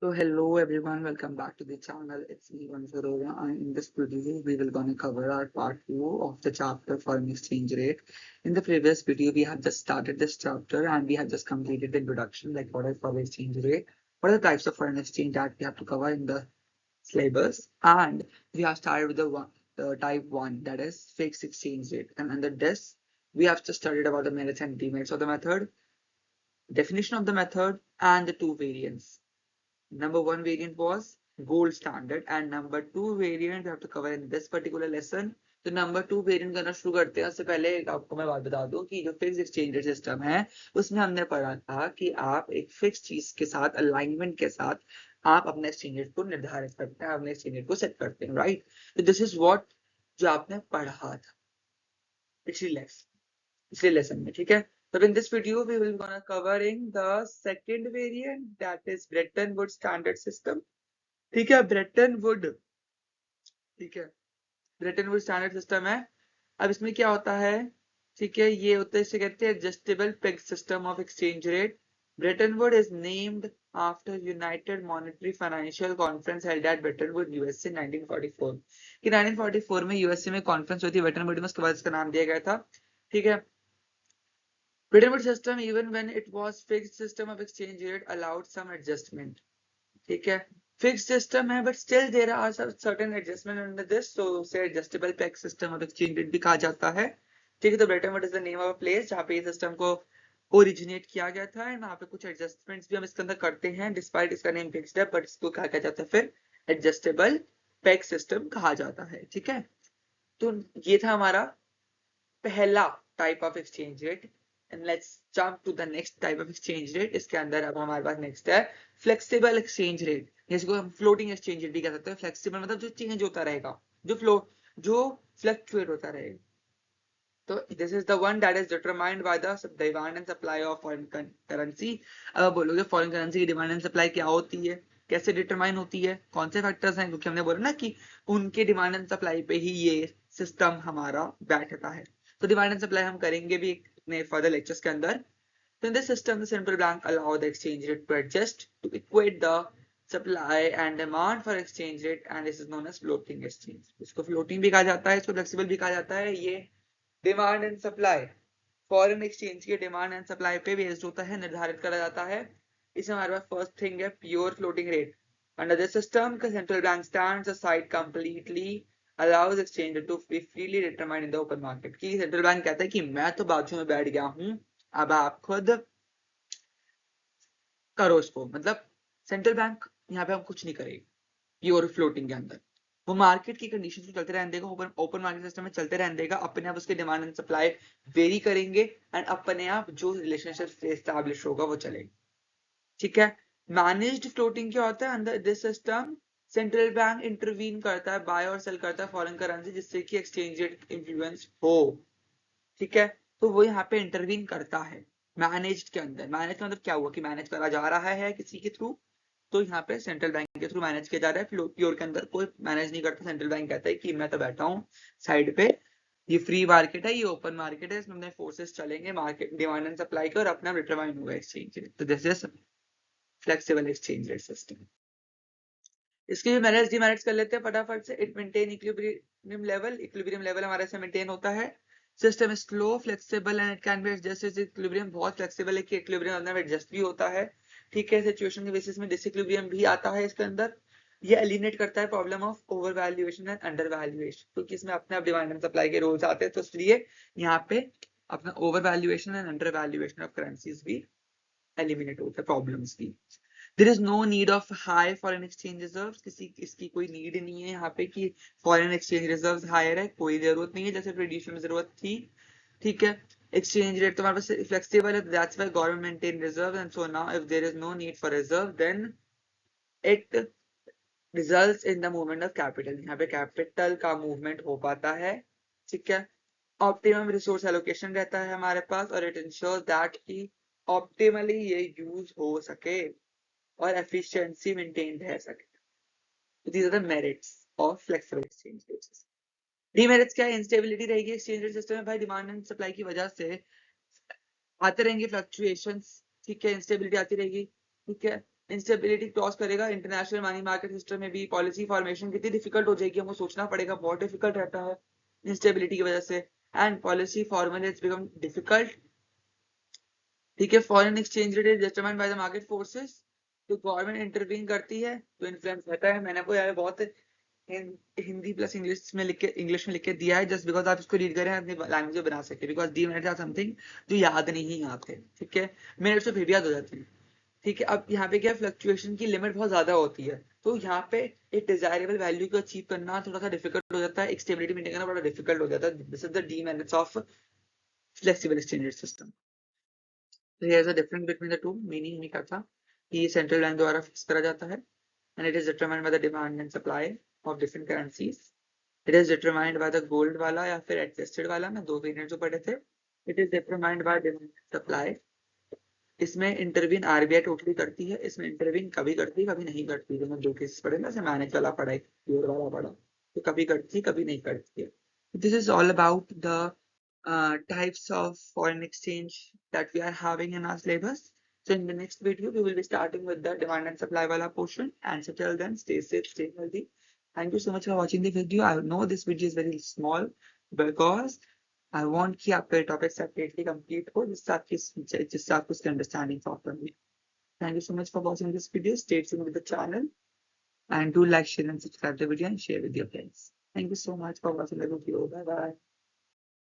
So hello everyone, welcome back to the channel. It's me Vansaroya, and in this video we will gonna cover our part 2 of the chapter foreign exchange rate. In the previous video we have just started this chapter and we have just completed the introduction, like what is foreign exchange rate, what are the types of foreign exchange that we have to cover in the syllabus, and we have started with the type 1, that is fixed exchange rate. And under this we have just studied about the merits and demerits of the method, definition of the method, and the two variants. Number one variant was gold standard and number two variant we have to cover in this particular lesson. तो number two variant करना शुरू करते हैं। उससे पहले आपको मैं बात बता दूं कि जो फिक्स एक्सचेंज रेट सिस्टम है उसमें हमने पढ़ा था कि आप एक फिक्स चीज के साथ अलाइनमेंट के साथ आप अपने एक्सचेंज रेट को निर्धारित करते हैं, अपने एक्सचेंज रेट को सेट करते हैं, राइट। तो दिस इज व्हाट जो आपने पढ़ा था पिछले लेसन में, ठीक है। So in this video we will gonna covering the second variant, that is Bretton Woods standard system, ठीक है। ब्रेटन वुड, ठीक है, ब्रेटन वुड स्टैंडर्ड सिस्टम है। अब इसमें क्या होता है, ठीक है, ये होता है, इसे कहते हैं adjustable peg system of exchange rate. Brayton Wood is named after United monetary financial conference held at Brayton would USA 1944। कि 1944 में यूएसए में कॉन्फ्रेंस हुई थी ब्रेटन वुड में, उसके बाद इसका नाम दिया गया था, ठीक है। Bretton Woods system, even when it was fixed system of exchange rate, allowed some adjustment, ठीक है। फिक्स्ड सिस्टम है but still there are certain adjustment under this, so उसे adjustable peg system of exchange rate भी कहा जाता है, ठीक है। तो Bretton Wood is the name of a place जहाँ पे ये सिस्टम को ओरिजिनेट किया गया था एंड वहाँ पे कुछ एडजस्टमेंट्स भी हम इसके अंदर करते हैं, डिस्पाइट इसका नेम फिक्स्ड है बट इसको कहा जाता है फिर एडजस्टेबल पेग सिस्टम कहा जाता है, ठीक है। तो ये था हमारा पहला type of exchange rate. And let's jump to the next type of exchange rate. इसके अंदर अब हमारे पास नेक्स्ट है फ्लेक्सिबल एक्सचेंज रेट, जिसको हम फ्लोटिंग एक्सचेंज रेट भी कह सकते हैं। फ्लेक्सिबल मतलब जो चेंज होता रहेगा, जो फ्लक्चुएट होता रहेगा। तो this is the one that is determined by the demand and supply of foreign currency. अब आप बोलोगे फॉरेन करेंसी की डिमांड एंड सप्लाई क्या होती है, कैसे डिटरमाइन होती है, कौन से फैक्टर्स हैं, क्योंकि हमने बोला ना कि उनके डिमांड एंड सप्लाई पे ही ये सिस्टम हमारा बैठता है। तो डिमांड एंड सप्लाई हम करेंगे भी अपने फर्दर लेक्चर्स के अंदर। तो in this system the central bank allow the exchange rate to adjust to equate the supply and demand for exchange rate, and this is known as floating exchange. इसको floating भी कहा जाता है, इसको flexible भी कहा जाता है। ये demand and supply, foreign exchange की डिमांड एंड सप्लाई पे बेस्ड होता है, निर्धारित करा जाता है। इसमें हमारे पास फर्स्ट थिंग है pure floating rate. Under this system the central bank stands aside completely, allows exchange to be freely determined in the open market। कि सेंट्रल बैंक कहता है कि मैं तो बाजू में बैठ गया हूं, अब आप खुद करो इसको। मतलब सेंट्रल बैंक यहाँ पे हम कुछ नहीं करेगा प्योर फ्लोटिंग के अंदर। वो मार्केट की कंडीशन को चलते रहने देगा, ओपन मार्केट सिस्टम में चलते रहने देगा, अपने आप उसके डिमांड एंड सप्लाई वेरी करेंगे एंड अपने आप जो रिलेशनशिप एस्टैब्लिश होगा वो चलेगा, ठीक है। मैनेज्ड फ्लोटिंग क्या होता है, अंदर this system central bank intervene करता है, बाय और सेल करता है फॉरेन करेंसी जिससे कि एक्सचेंज रेट इन्फ्लुएंस हो, ठीक है। तो वो यहाँ पे इंटरवीन करता है मैनेज्ड के अंदर। मैनेज का मतलब क्या हुआ कि मैनेज करा जा रहा है किसी के थ्रू, तो यहाँ पे सेंट्रल बैंक के थ्रू मैनेज किया जा रहा है। प्योर के अंदर कोई मैनेज नहीं करता, सेंट्रल बैंक कहता है कि मैं तो बैठा हूँ साइड पे, ये फ्री मार्केट है, ये ओपन मार्केट है, इसमें अपने फोर्सेस चलेंगे, मार्केट डिमांड एंड सप्लाई के, और अपना डिटरमाइन होगा एक्सचेंज रेट। तो this is flexible exchange rate system. इसके भी मेरिट्स डिमेरिट्स कर लेते हैं फटाफट से। It maintain equilibrium level, equilibrium level हमारे से मेंटेन होता है। System is slow flexible and it can be adjusted. Equilibrium बहुत फ्लेक्सिबल है कि इक्विलिब्रियम अंदर एडजस्ट भी होता है, ठीक है। सिचुएशन के बेसिस में डिसइक्विलिब्रियम भी आता है इसके अंदर। ये एलिमिनेट करता है problem of over valuation and under valuation, क्योंकि इसमें अपने आप डिमांड एंड सप्लाई के रूल्स आते हैं, तो इसलिए यहाँ पे अपना over valuation and under valuation of currencies भी एलिमिनेट होता है, प्रॉब्लम्स भी। There is no need of high foreign exchange reserves, किसी इसकी कोई नीड नहीं है यहाँ पे कि फॉरेन एक्सचेंज रिजर्व्स हायर है, कोई जरूरत नहीं है जैसे ट्रेडिशनल में जरूरत थी, ठीक है। एक्सचेंज रेट तो हमारे पास फ्लेक्सिबल है, that's why government maintain reserve, and so now if there is no need for reserve then it results in the movement of capital. यहाँ पे कैपिटल का मूवमेंट हो पाता है, ठीक है। ऑप्टिमम रिसोर्स एलोकेशन रहता है हमारे पास, और इट इंश्योर्स दैट कि ऑप्टिमली ये यूज हो सके और एफिशिएंसी मेंटेन रह सके। तो these are the merits of flexible exchange rates। Demerits क्या है, इंस्टेबिलिटी रहेगी एक्सचेंज रेट सिस्टम में भाई, डिमांड एंड सप्लाई की वजह से आते रहेंगे फ्लक्चुएशंस, ठीक है, इंस्टेबिलिटी आती रहेगी, ठीक है। इंस्टेबिलिटी क्रॉस करेगा, इंटरनेशनल मनी मार्केट सिस्टम में भी पॉलिसी फॉर्मेशन कितनी डिफिकल्ट हो जाएगी, हमको सोचना पड़ेगा, बहुत डिफिकल्ट रहता है इंस्टेबिलिटी की वजह से। And policy formulates become difficult. ठीक है, foreign exchange rate is determined by the market forces. तो गवर्नमेंट इंटरवीन करती है तो इन्फ्लुएंस रहता है। मैंने आपको यहाँ पे बहुत हिंदी प्लस इंग्लिश में लिख के दिया है, जस्ट बिकॉज आप इसको रीड करें अपनी लैंग्वेज में बना सके, बिकॉज डी मिनट समथिंग जो याद नहीं आते। ठीक है, मिनट से फिर भी याद हो जाती है। ठीक है, अब यहाँ पे क्या फ्लक्चुएशन की लिमिट बहुत ज्यादा होती है, तो यहाँ पे एक डिजायरेबल वैल्यू को अचीव करना थोड़ा सा डिफिकल्ट हो जाता है, एक स्टेबिलिटी मेंटेन करना बड़ा डिफिकल्ट हो जाता है। This is the D merits of flexible exchange rate system. There is a difference between the two. Meaning नहीं करता कि सेंट्रल बैंक द्वारा फिक्स करा जाता है, and it is determined by the demand and supply of different currencies. It is determined by the gold वाला या फिर adjusted वाला, मैं दो वेरिएंट जो पढ़े थे। It is determined by demand and supply. इसमें इंटरवीन आरबीआई टोटली करती है, इसमें इंटरवीन कभी करती है कभी नहीं करती है। मैं दो केसेस पढ़े ना, जैसे मैनेज वाला पढ़ा, एक प्योर वाला पढ़ा, तो कभी करती है कभी नहीं करती है। This is all about the types of foreign exchange that we are having in our syllabus. So in the next video, we will be starting with the demand and supply wala portion. And so till then, stay safe, stay healthy. Thank you so much for watching the video. I know this video is very small because I want कि आपका topic separately complete हो, जिससे आपको उसकी understanding proper हो। Thank you so much for watching this video. Stay tuned with the channel and do like, share and subscribe the video and share with your friends. Thank you so much for watching the video. Bye bye.